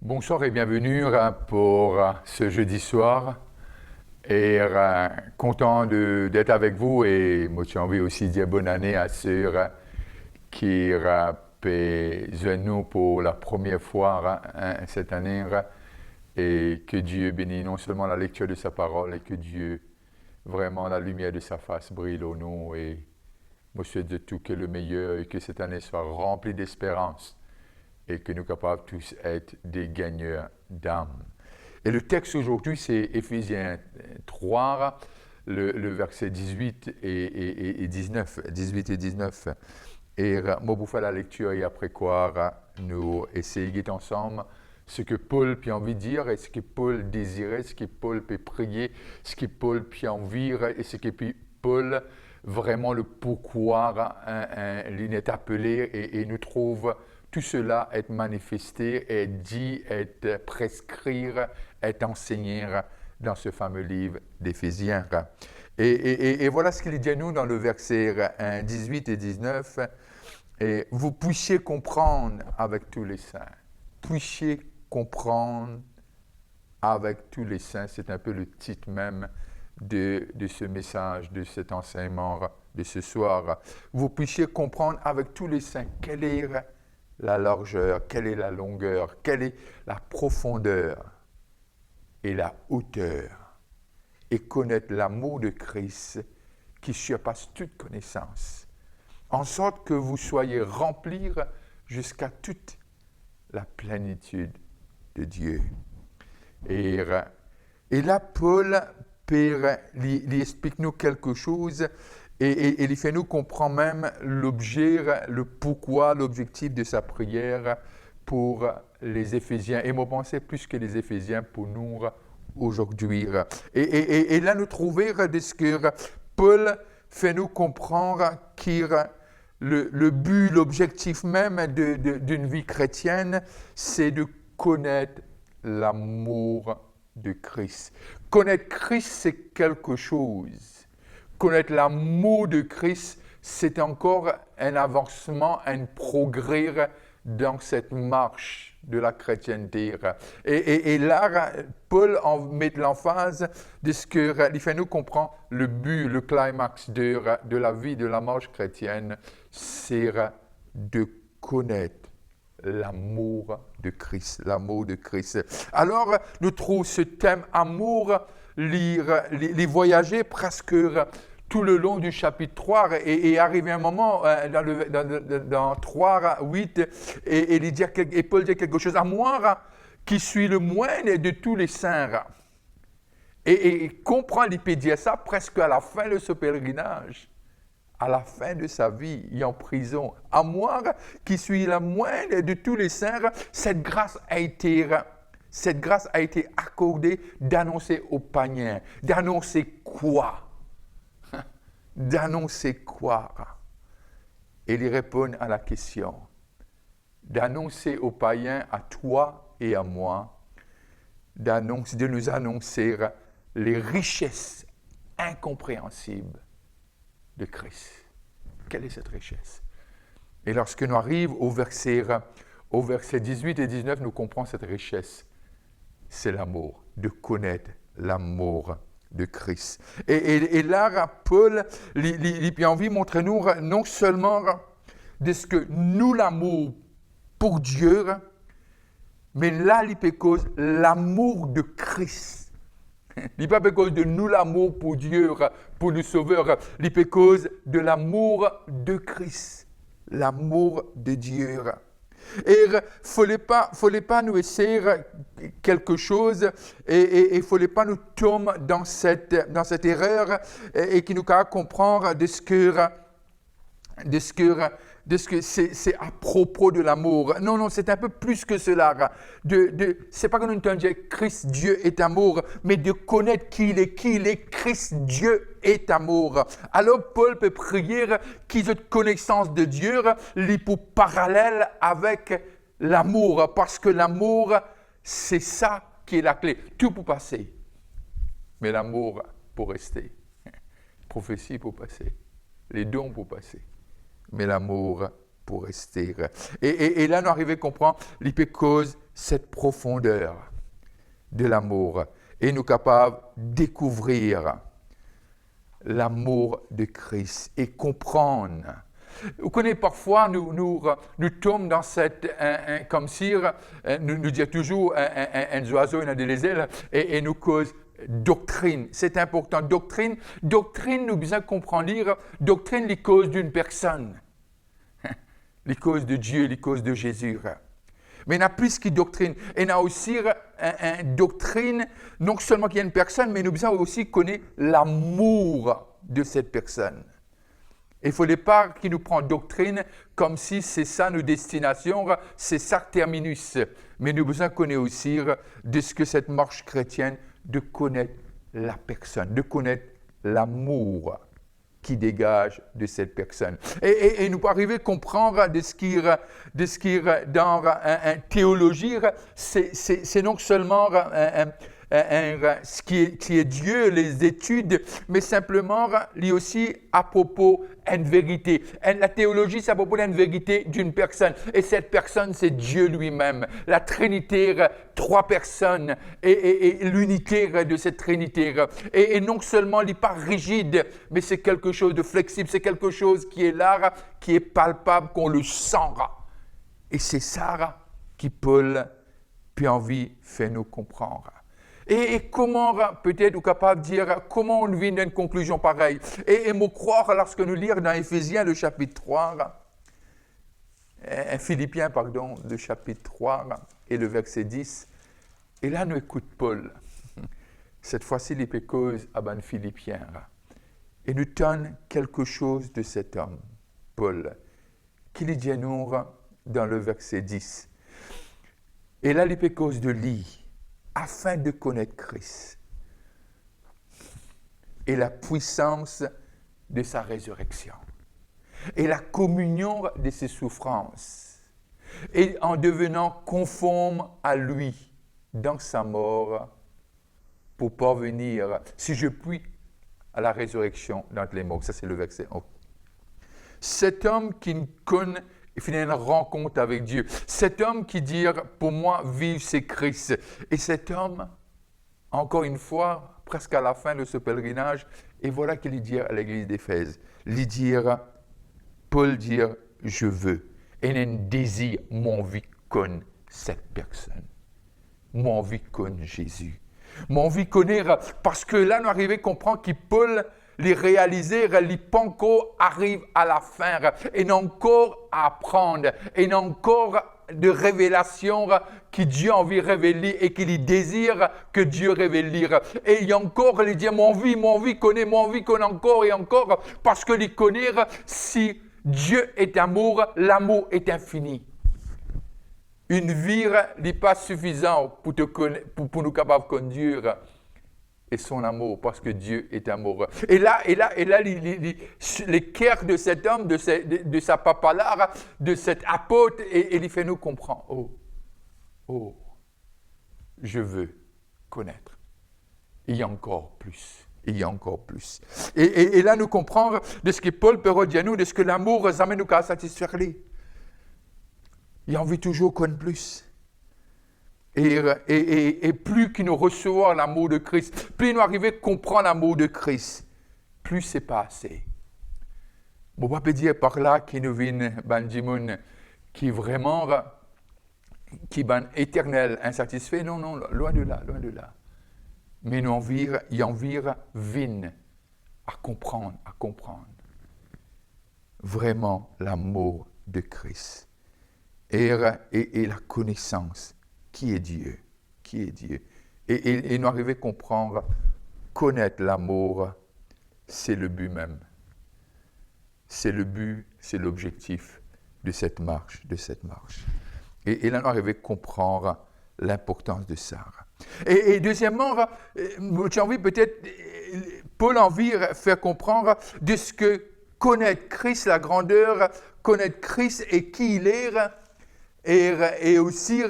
Bonsoir et bienvenue pour ce jeudi soir. Et content d'être avec vous et moi j'ai envie aussi de dire bonne année à ceux qui sont nous pour la première fois cette année et que Dieu bénisse non seulement la lecture de sa parole et que Dieu, vraiment la lumière de sa face brille au nous et moi je souhaite de tout que le meilleur et que cette année soit remplie d'espérance et que nous capables tous être des gagneurs d'âme. Et le texte aujourd'hui, c'est Éphésiens 3, le verset 18 et 19. 18 et 19. Et moi, vous faire la lecture et après quoi, nous essayons ensemble ce que Paul peut envie de dire et ce que Paul désirait, ce que Paul peut prier, ce que Paul peut envie et ce que Paul vraiment le pourquoi il est appelé et nous trouve tout cela être manifesté, être dit, être prescrit, être enseigné dans ce fameux livre d'Éphésiens. Et voilà ce qu'il dit à nous dans le verset 18 et 19. Et vous puissiez comprendre avec tous les saints. Puissiez comprendre avec tous les saints. C'est un peu le titre même de ce message, de cet enseignement de ce soir. Vous puissiez comprendre avec tous les saints quelle est la largeur, quelle est la longueur, quelle est la profondeur et la hauteur, et connaître l'amour de Christ qui surpasse toute connaissance, en sorte que vous soyez remplis jusqu'à toute la plénitude de Dieu. Et là, Paul, il explique nous quelque chose et il fait nous comprendre même l'objet, le pourquoi, l'objectif de sa prière pour les Éphésiens. Et moi, pensais plus que les Éphésiens pour nous aujourd'hui. Et là, nous trouvons de ce que Paul fait nous comprendre que le but, l'objectif même d'une vie chrétienne, c'est de connaître l'amour de Christ. Connaître Christ, c'est quelque chose. Connaître l'amour de Christ, c'est encore un avancement, un progrès dans cette marche de la chrétienté. Et là, Paul en met l'emphase de ce qu'il fait nous comprendre le but, le climax de la vie, de la marche chrétienne, c'est de connaître l'amour de Christ, l'amour de Christ. Alors, nous trouvons ce thème amour, les voyager presque tout le long du chapitre 3 et arrivé un moment dans 3, 8, et Paul dit quelque chose à moi qui suis le moindre de tous les saints. Et comprend, il peut dire ça presque à la fin de ce pèlerinage. À la fin de sa vie, il est en prison. À moi, qui suis la moindre de tous les saints, cette grâce a été accordée d'annoncer aux païens. D'annoncer quoi? D'annoncer quoi? Et il répond à la question. D'annoncer aux païens, à toi et à moi, de nous annoncer les richesses incompréhensibles de Christ. Quelle est cette richesse? Et lorsque nous arrivons au verset 18 et 19, nous comprenons cette richesse. C'est l'amour, de connaître l'amour de Christ. Et là, Paul, il a envie de montrer nous non seulement de ce que nous l'amour pour Dieu, mais là, il peut cause l'amour de Christ. Il n'est pas cause de nous l'amour pour Dieu, pour le Sauveur. Il est cause de l'amour de Christ, l'amour de Dieu. Et il ne fallait pas nous essayer quelque chose et il ne fallait pas nous tomber dans cette erreur et qui nous fait comprendre de ce que c'est à propos de l'amour. Non, c'est un peu plus que cela. C'est pas que nous entendons dire Christ, Dieu est amour, mais de connaître qui il est, Christ, Dieu est amour. Alors Paul peut prier qu'ils aient connaissance de Dieu, les pour parallèle avec l'amour, parce que l'amour, c'est ça qui est la clé. Tout peut passer, mais l'amour pour rester. Prophétie pour passer, les dons pour passer. Mais l'amour pour rester. Et là, nous arrivons à comprendre l'hypocause cette profondeur de l'amour et nous capables de découvrir l'amour de Christ et comprendre. Vous connaissez, parfois, nous tombons dans cette, comme si, nous disons toujours, un oiseau, il a des ailes, et nous cause doctrine. C'est important. Doctrine, nous besoin comprendre, doctrine, les causes d'une personne. Les causes de Dieu, les causes de Jésus. Mais il y a plus que doctrine. Et il y a aussi une doctrine, non seulement qu'il y a une personne, mais nous besoin aussi connaître l'amour de cette personne. Il ne faut pas qu'il nous prenne doctrine comme si c'est ça nos destinations, c'est ça terminus. Mais nous besoin connaître aussi de ce que cette marche chrétienne, de connaître la personne, de connaître l'amour qui dégage de cette personne. Et nous arriver à comprendre de ce qui est dans une théologie, c'est non seulement ce qui est Dieu, les études, mais simplement, il y a aussi à propos d'une vérité. La théologie, c'est à propos d'une vérité d'une personne. Et cette personne, c'est Dieu lui-même. La Trinité, trois personnes, et l'unité de cette Trinité. Et non seulement, il n'est pas rigide, mais c'est quelque chose de flexible, c'est quelque chose qui est là, qui est palpable, qu'on le sent. Et c'est ça qui Paul, puis envie, fait nous comprendre. Et comment, peut-être, nous capable de dire, comment on vient à une conclusion pareille. Et me croire, lorsque nous lisons dans Éphésiens, le chapitre 3, Philippiens, pardon, le chapitre 3 et le verset 10, et là, nous écoutons Paul. Cette fois-ci, il est cause à ben Philippiens. Et nous donne quelque chose de cet homme, Paul, qui dit à nous dans le verset 10. Et là, il est cause de lui. Afin de connaître Christ et la puissance de sa résurrection et la communion de ses souffrances et en devenant conforme à lui dans sa mort pour parvenir, si je puis, à la résurrection d'entre les morts. Ça, c'est le verset 1. Cet homme qui ne connaît et finalement, une rencontre avec Dieu. Cet homme qui dit, pour moi, vivre, c'est Christ. Et cet homme, encore une fois, presque à la fin de ce pèlerinage, et voilà qu'il dit à l'église d'Éphèse. Il dit, Paul dit, je veux. Et il a un désir, mon vie connaît cette personne. Mon vie connaît Jésus. Mon vie connaît, parce que là, nous arrivons à comprendre que Paul, les réaliser, les encore arrivent à la fin, et non encore à apprendre, et non encore de révélations que Dieu a envie de révéler et qu'il désire que Dieu révèle. Et il y a encore, il dit, mon vie connaît encore et encore, parce que il connaît, si Dieu est amour, l'amour est infini. Une vie n'est pas suffisante pour nous capables de conduire et son amour, parce que Dieu est amoureux. Et là, les cœurs de cet homme, de sa papalare, de cet apôtre, et il fait nous comprendre. Oh, je veux connaître. Il y a encore plus. Et là, nous comprenons de ce que Paul peut dire à nous, de ce que l'amour nous amène à satisfaire lui. Il a envie toujours connaître plus. Et plus qu'il nous recevons l'amour de Christ, plus nous arrivons à comprendre l'amour de Christ, plus c'est pas assez. On ne peut pas dire par là qu'il nous vient un qui vraiment, qui est éternel, insatisfait. Non, loin de là. Mais nous il envie vine à comprendre. Vraiment l'amour de Christ. Et la connaissance. Qui est Dieu? Et nous arriver à comprendre, connaître l'amour, c'est le but même. C'est le but, c'est l'objectif de cette marche. Et là, nous arriver à comprendre l'importance de ça. Et deuxièmement, j'ai envie peut-être, Paul a envie de faire comprendre de ce que connaître Christ, la grandeur, connaître Christ et qui il est, et aussi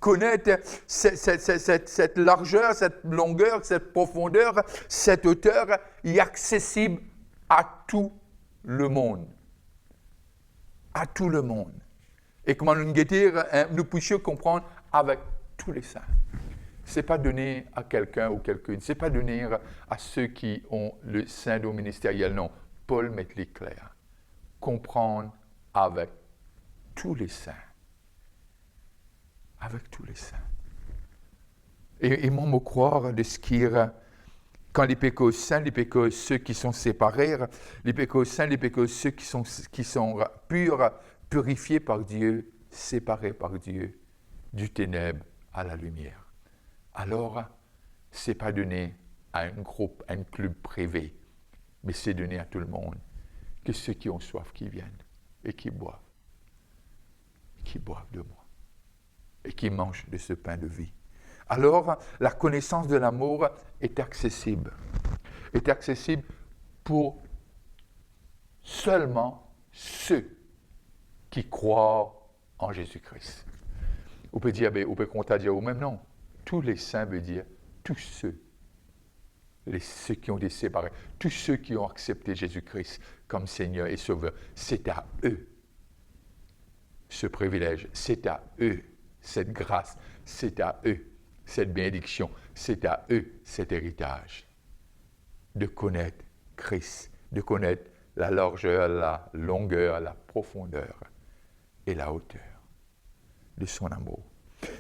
connaître cette largeur, cette longueur, cette profondeur, cette hauteur est accessible à tout le monde. À tout le monde. Et comment nous puissions comprendre avec tous les saints. Ce n'est pas donné à quelqu'un ou quelqu'une, ce n'est pas donné à ceux qui ont le synodon ministériel, non. Paul met les clairs. Comprendre avec tous les saints. Avec tous les saints. Et moi, me croire de ce qui quand les péchés saints, les péchés ceux qui sont séparés, les péchés saints, les péchés ceux qui sont purs, purifiés par Dieu, séparés par Dieu, du ténèbre à la lumière. Alors, ce n'est pas donné à un groupe, à un club privé, mais c'est donné à tout le monde, que ceux qui ont soif qui viennent et qui boivent de moi, et qui mangent de ce pain de vie. Alors, la connaissance de l'amour est accessible pour seulement ceux qui croient en Jésus-Christ. On peut dire, on peut compter dire, ou même non, tous les saints veut dire tous ceux qui ont été séparés, tous ceux qui ont accepté Jésus-Christ comme Seigneur et Sauveur, c'est à eux ce privilège, c'est à eux cette grâce, c'est à eux cette bénédiction, c'est à eux cet héritage de connaître Christ, de connaître la largeur, la longueur, la profondeur et la hauteur de son amour.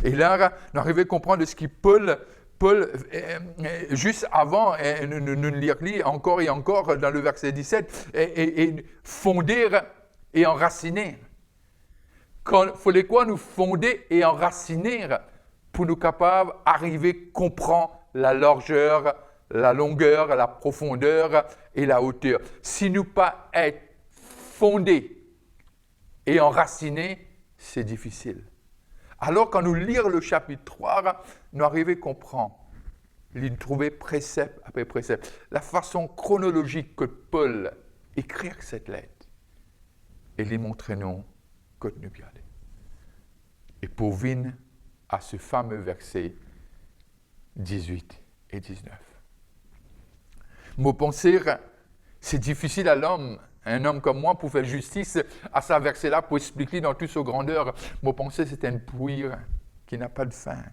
Et là, on arrive à comprendre ce qui Paul juste avant, nous lire encore et encore dans le verset 17, et fonder et enraciner. Il fallait quoi nous fonder et enraciner pour nous capables d'arriver à comprendre la largeur, la longueur, la profondeur et la hauteur. Si nous pas être fondés et enracinés, c'est difficile. Alors, quand nous lisons le chapitre 3, nous arrivons à comprendre, nous trouver précepte après précepte, la façon chronologique que Paul écrit cette lettre et lui montrer nous que nous bien aller. Et pour venir à ce fameux verset 18 et 19. Mon penser, c'est difficile à l'homme, un homme comme moi, pour faire justice à ce verset-là, pour expliquer dans toute sa grandeur. Mon penser, c'est un puits qui n'a pas de fin,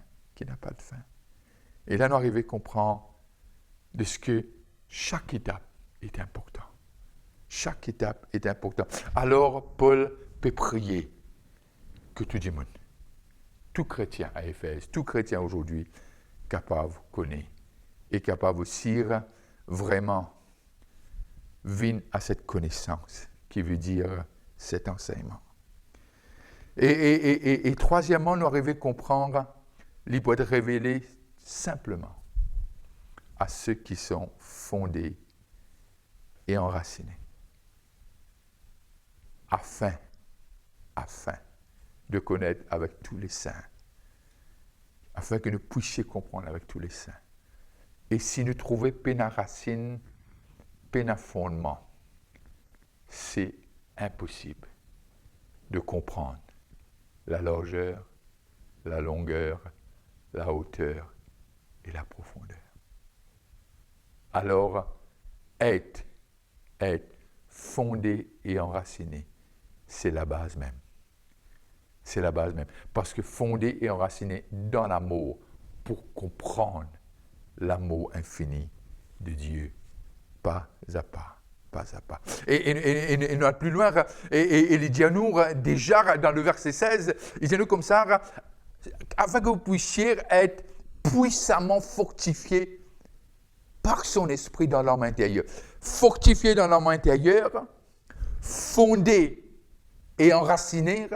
Et là, nous arrivons à comprendre de ce que chaque étape est importante. Chaque étape est importante. Alors, Paul peut prier que tout le monde, tout chrétien à Éphèse, tout chrétien aujourd'hui, capable de connaître et capable aussi vraiment venir à cette connaissance qui veut dire cet enseignement. Et troisièmement, nous arrivons à comprendre, il peut être révélé simplement à ceux qui sont fondés et enracinés, afin de connaître avec tous les saints, afin que nous puissions comprendre avec tous les saints. Et si nous trouvons peine à racine, peine à fondement, c'est impossible de comprendre la largeur, la longueur, la hauteur et la profondeur. Alors, être fondé et enraciné, c'est la base même. C'est la base même. Parce que fondé et enraciné dans l'amour pour comprendre l'amour infini de Dieu, pas à pas. Et nous allons plus loin, et il dit à nous, déjà dans le verset 16, il dit à nous comme ça, afin que vous puissiez être puissamment fortifiés par son esprit dans l'homme intérieur. Fortifiés dans l'homme intérieur, fondés et enracinés,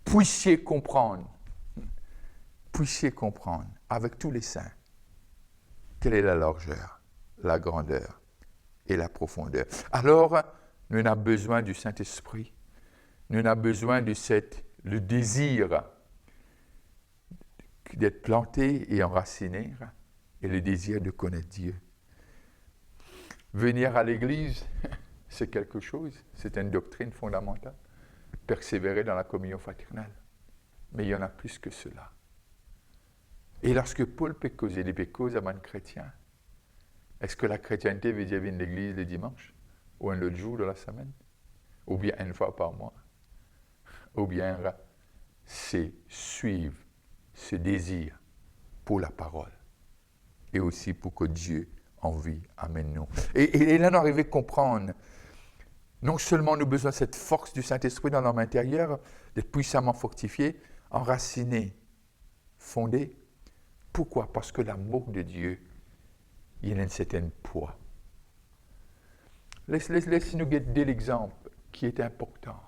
puissiez comprendre avec tous les saints quelle est la largeur, la grandeur et la profondeur. Alors, nous avons besoin du Saint-Esprit. Nous avons besoin de le désir d'être planté et enraciné et le désir de connaître Dieu. Venir à l'Église, c'est quelque chose, c'est une doctrine fondamentale. Persévérer dans la communion fraternelle. Mais il y en a plus que cela. Et lorsque Paul peut causer les pécos à un chrétien, est-ce que la chrétienté veut dire venir à l'église le dimanche ou un autre jour de la semaine? Ou bien une fois par mois? Ou bien c'est suivre ce désir pour la parole et aussi pour que Dieu en vie amène nous. Et là, nous arrivons à comprendre, non seulement nous avons besoin de cette force du Saint-Esprit dans l'homme intérieur, d'être puissamment fortifié, enraciné, fondé. Pourquoi? Parce que l'amour de Dieu, il a une certaine poids. Laissez-nous garder l'exemple qui est important.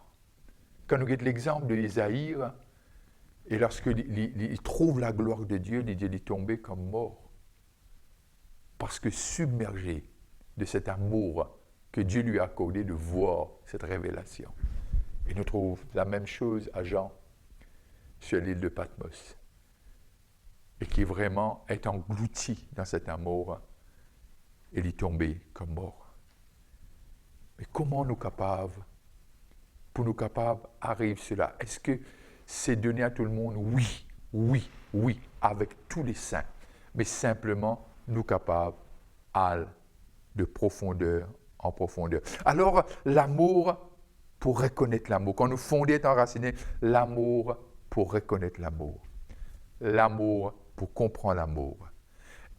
Quand nous regardons l'exemple de Isaïe, et lorsqu'il trouve la gloire de Dieu, il est tombé comme mort. Parce que submergé de cet amour que Dieu lui a accordé de voir cette révélation. Et nous trouvons la même chose à Jean, sur l'île de Patmos. Et qui vraiment est englouti dans cet amour, et il est tombé comme mort. Mais comment nous capables, pour nous capables, arrive cela? Est-ce que c'est donné à tout le monde? Oui, oui, oui, avec tous les saints. Mais simplement, nous capables, de profondeur en profondeur. Alors, l'amour pour reconnaître l'amour. Quand nous fondons et enracinés, l'amour pour reconnaître l'amour. L'amour pour comprendre l'amour.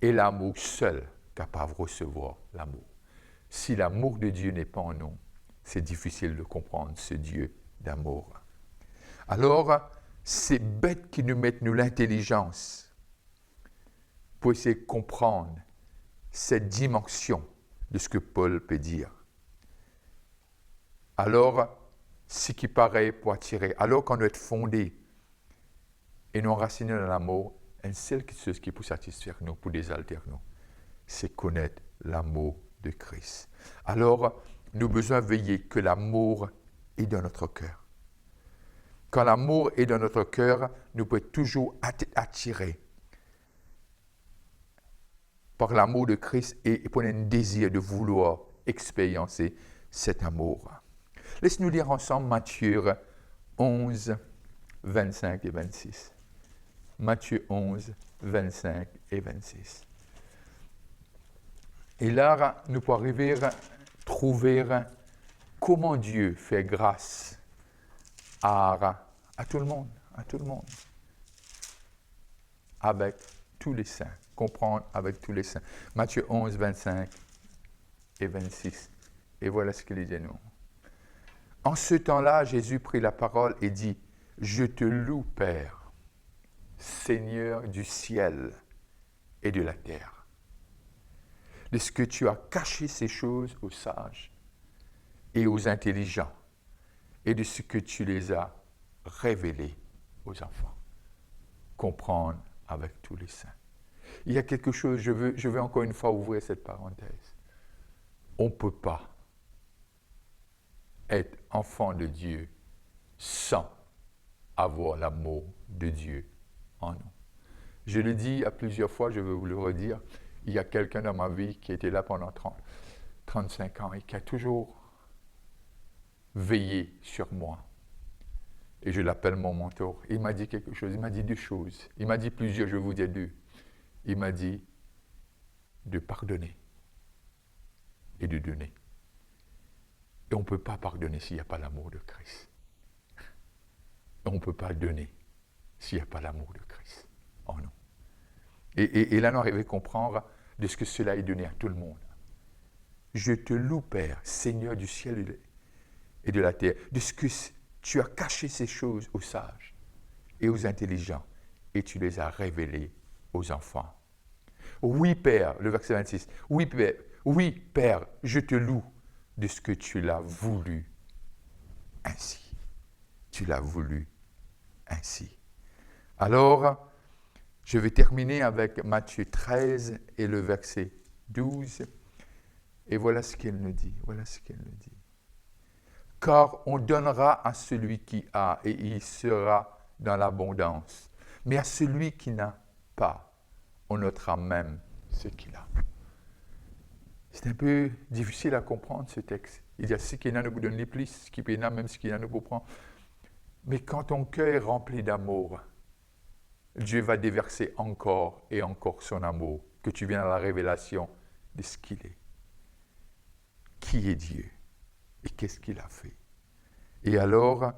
Et l'amour seul capable de recevoir l'amour. Si l'amour de Dieu n'est pas en nous, c'est difficile de comprendre ce Dieu d'amour. Alors, c'est bête qui nous mettent nous l'intelligence pour essayer de comprendre cette dimension de ce que Paul peut dire. Alors, ce qui paraît pour attirer, alors qu'on doit être fondé et nous enraciner dans l'amour, une seule chose qui peut satisfaire nous, pour désaltérer nous, c'est connaître l'amour de Christ. Alors, nous avons besoin de veiller que l'amour est dans notre cœur. Quand l'amour est dans notre cœur, nous pouvons toujours être attirés par l'amour de Christ et pour un désir de vouloir expériencer cet amour. Laisse-nous lire ensemble Matthieu 11, 25 et 26. Matthieu 11, 25 et 26. Et là, nous pouvons arriver à trouver comment Dieu fait grâce à tout le monde, avec tous les saints, comprendre avec tous les saints. Matthieu 11, 25 et 26. Et voilà ce qu'il dit nous. En ce temps-là, Jésus prit la parole et dit, « Je te loue, Père, Seigneur du ciel et de la terre, de ce que tu as caché ces choses aux sages et aux intelligents, et de ce que tu les as révélées aux enfants. » Comprendre avec tous les saints. Il y a quelque chose, je veux encore une fois ouvrir cette parenthèse. On ne peut pas être enfant de Dieu sans avoir l'amour de Dieu en nous. Je le dis à plusieurs fois, je veux vous le redire, il y a quelqu'un dans ma vie qui était là pendant 35 ans et qui a toujours veillé sur moi. Et je l'appelle mon mentor. Il m'a dit quelque chose, il m'a dit deux choses. Il m'a dit plusieurs, je vais vous dire deux. Il m'a dit de pardonner et de donner. Et on ne peut pas pardonner s'il n'y a pas l'amour de Christ. Et on ne peut pas donner s'il n'y a pas l'amour de Christ en nous. Et là, nous arrivons à comprendre de ce que cela est donné à tout le monde. Je te loue, Père, Seigneur du ciel et de la terre, de ce que tu as caché ces choses aux sages et aux intelligents, et tu les as révélées aux enfants. Oui, Père, le verset 26, oui, Père, je te loue de ce que tu l'as voulu ainsi. Tu l'as voulu ainsi. Alors, je vais terminer avec Matthieu 13 et le verset 12. Et voilà ce qu'elle nous dit. Car on donnera à celui qui a, et il sera dans l'abondance. Mais à celui qui n'a pas, on notera même ce qu'il a. C'est un peu difficile à comprendre ce texte. Il y a ce qu'il y en a nous donne les plus, ce qu'il y en a même ce qu'il y en a nous prend. Mais quand ton cœur est rempli d'amour, Dieu va déverser encore et encore son amour, que tu viennes à la révélation de ce qu'il est. Qui est Dieu et qu'est-ce qu'il a fait. Et alors,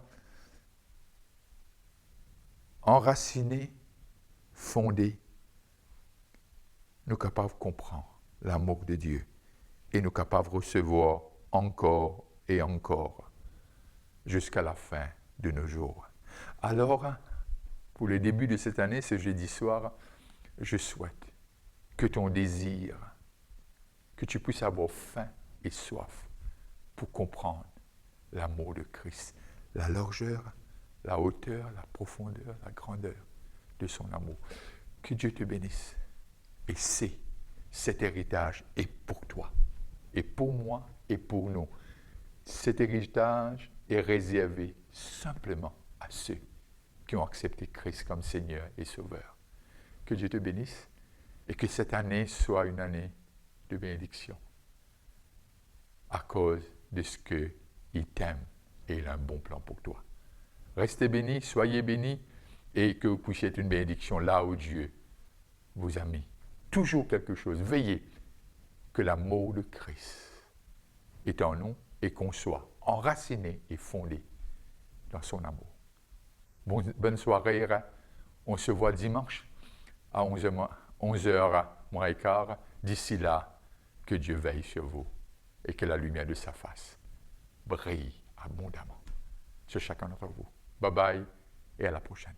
enraciné fondée, nous sommes capables de comprendre l'amour de Dieu et nous sommes capables de recevoir encore et encore jusqu'à la fin de nos jours. Alors, pour le début de cette année, ce jeudi soir, je souhaite que ton désir, que tu puisses avoir faim et soif pour comprendre l'amour de Christ, la largeur, la hauteur, la profondeur, la grandeur de son amour. Que Dieu te bénisse. Et cet héritage est pour toi, et pour moi, et pour nous. Cet héritage est réservé simplement à ceux qui ont accepté Christ comme Seigneur et Sauveur. Que Dieu te bénisse et que cette année soit une année de bénédiction à cause de ce qu'il t'aime et il a un bon plan pour toi. Restez bénis, soyez bénis et que vous puissiez être une bénédiction là où Dieu vous a mis. Toujours quelque chose. Veillez que l'amour de Christ est en nous et qu'on soit enraciné et fondé dans son amour. Bonne soirée. On se voit dimanche à 11h moins et quart. D'ici là, que Dieu veille sur vous et que la lumière de sa face brille abondamment sur chacun d'entre vous. Bye bye et à la prochaine.